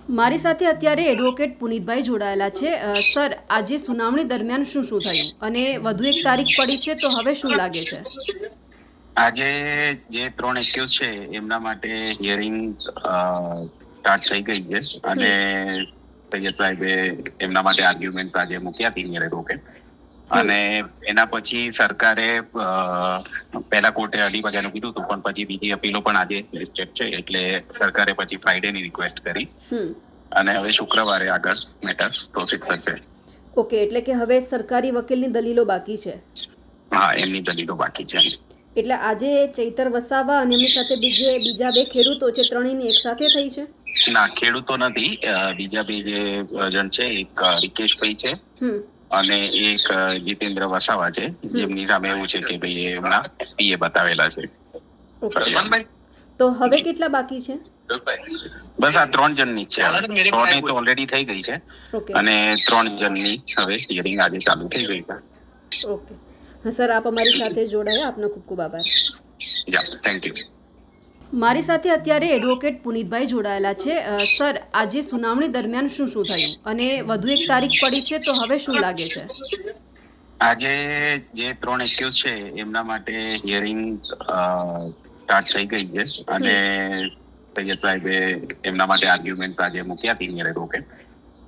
મારી સાથે અત્યારે એડવોકેટ પુનિતભાઈ જોડાયેલા છે. સર, આજે સુનાવણી દરમિયાન શું શું થયું અને વધુ એક તારીખ પડી છે, તો હવે શું લાગે છે? આજે જે 3 એક્યુઝ છે એમના માટે હિયરિંગ સ્ટાર્ટ થઈ ગઈ છે અને સૈયદ સાહેબે એમના માટે આર્ગ્યુમેન્ટ આજે મૂક્યા હતી નિયર એડવોકેટ અને એના પછી સરકારે પહેલા કોર્ટે 2:30 વાગ્યાનું કીધું હતું, પણ પછી બીજી અપીલો પણ આજે લિસ્ટેડ છે, એટલે સરકારે પછી ફ્રાઈડેની રિક્વેસ્ટ કરી અને હવે શુક્રવારે આગળ મેટર પ્રોસીડ થશે. ઓકે, એટલે કે હવે સરકારી વકીલની દલીલો બાકી છે. હા, એમની દલીલો બાકી છે. એટલે આજે ચૈતર વસાવા અને એમની સાથે બીજા બે ખેડૂતો છે, ત્રણેયની એક સાથે થઈ છે? ના, ખેડૂતો નથી. બીજા બે જે જણ છે, એક રિકેશભાઈ છે અને એક જીતેન્દ્ર વસાવા છે, જેમની સામે એવું છે કે ભાઈ એમના પીએ બતાવેલા છે. તો હવે કેટલા બાકી છે? બસ આ 3 જણની છે. 6 ની તો ઓલરેડી થઈ ગઈ છે અને 3 જણની હવે હિયરિંગ આજે ચાલુ થઈ ગઈ છે. ઓકે. હા સર, આપ અમારી સાથે જોડાયા, આપનો ખૂબ ખૂબ આભાર. યા, થેન્ક યુ. મારી સાથે અત્યારે એડવોકેટ પુનિતભાઈ જોડાયેલા છે. સર, આજે સુનાવણી દરમિયાન શું શું થયું અને વધુ એક તારીખ પડી છે, તો હવે શું લાગે છે? આજે જે 3 એક્યુઝ છે એમના માટે હિયરિંગ સ્ટાર્ટ થઈ ગઈ છે અને સૈયદ સાહેબે એમના માટે આર્ગ્યુમેન્ટ આજે મૂક્યા હતી નિયર એડવોકેટ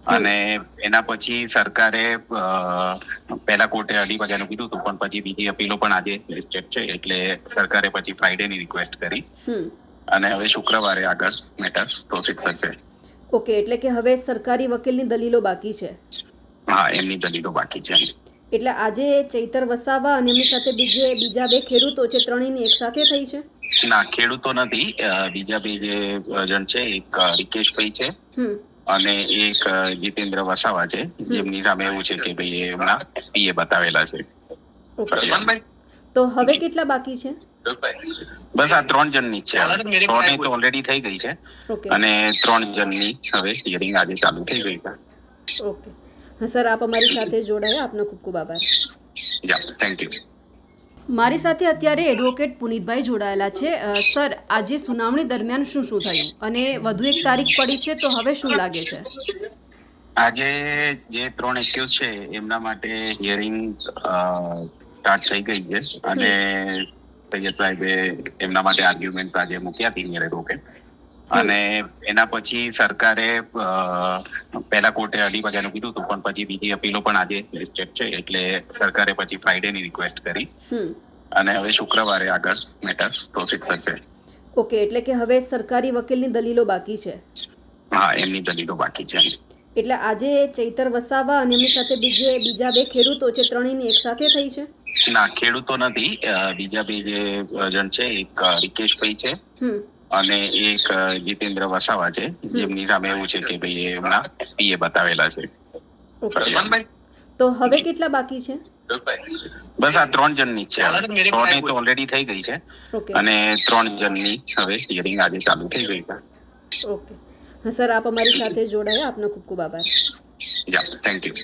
અને એના પછી સરકારે પહેલા કોર્ટે 2:30 વાગ્યાનું કીધું હતું, પણ પછી બીજી અપીલો પણ આજે લિસ્ટેડ છે, એટલે સરકારે પછી ફ્રાઈડેની રિક્વેસ્ટ કરી અને હવે શુક્રવારે આગળ મેટર પ્રોસીડ થશે. ઓકે, એટલે કે હવે સરકારી વકીલની દલીલો બાકી છે. હા, એમની દલીલો બાકી છે. એટલે આજે ચૈતર વસાવા અને એમની સાથે બીજા બે ખેડૂતો છે, ત્રણેયની એક સાથે થઈ છે? ના, ખેડૂતો નથી. બીજા બે જે જણ છે, એક રિકેશભાઈ છે અને એક જીતેન્દ્ર વસાવા છે, જેમની સામે એવું છે કે ભાઈ એમના પીએ બતાવેલા છે. તો હવે કેટલા બાકી છે? બસ આ 3 જણની છે. 6 ની તો ઓલરેડી થઈ ગઈ છે અને 3 જણની હવે હિયરિંગ આજે ચાલુ થઈ ગઈ છે. ઓકે. હા સર, આપ અમારી સાથે જોડાયા, આપનો ખૂબ ખૂબ આભાર. યા, થેન્ક યુ. મારી સાથે અત્યારે એડવોકેટ પુનિતભાઈ જોડાયેલા છે. સર, આજે સુનાવણી દરમિયાન શું શું થયું અને વધુ એક તારીખ પડી છે, તો હવે શું લાગે છે? આજે જે 3 એક્યુઝ છે એમના માટે હિયરિંગ સ્ટાર્ટ થઈ ગઈ છે અને સૈયદ સાહેબે એમના માટે આર્ગ્યુમેન્ટ આજે મૂક્યા હતી નિયર એડવોકેટ અને એના પછી સરકારે પહેલા કોર્ટે 2:30 વાગ્યાનું કીધું હતું, પણ પછી બીજી અપીલો પણ આજે લિસ્ટેડ છે, એટલે સરકારે પછી ફ્રાઈડેની રિક્વેસ્ટ કરી અને હવે શુક્રવારે આગળ મેટર પ્રોસીડ થશે. ઓકે, એટલે કે હવે સરકારી વકીલની દલીલો બાકી છે. હા, એમની દલીલો બાકી છે. એટલે આજે ચૈતર વસાવા અને એમની સાથે બીજા બે ખેડૂતો છે, ત્રણેયની એક સાથે થઈ છે? ના, ખેડૂતો નથી. બીજા બે જે જણ છે, એક રિકેશભાઈ છે અને એક જીતેન્દ્ર વસાવા છે, જેમની સામે એવું છે કે ભાઈ એમના પીએ બતાવેલા છે. તો હવે કેટલા બાકી છે? બસ આ 3 જણની છે. 6 ની તો ઓલરેડી થઈ ગઈ છે અને 3 જણની હવે હિયરિંગ આજે ચાલુ થઈ ગઈ છે. ઓકે. હા સર, આપ અમારી સાથે જોડાયા, આપનો ખૂબ ખૂબ આભાર. યા, થેન્ક યુ.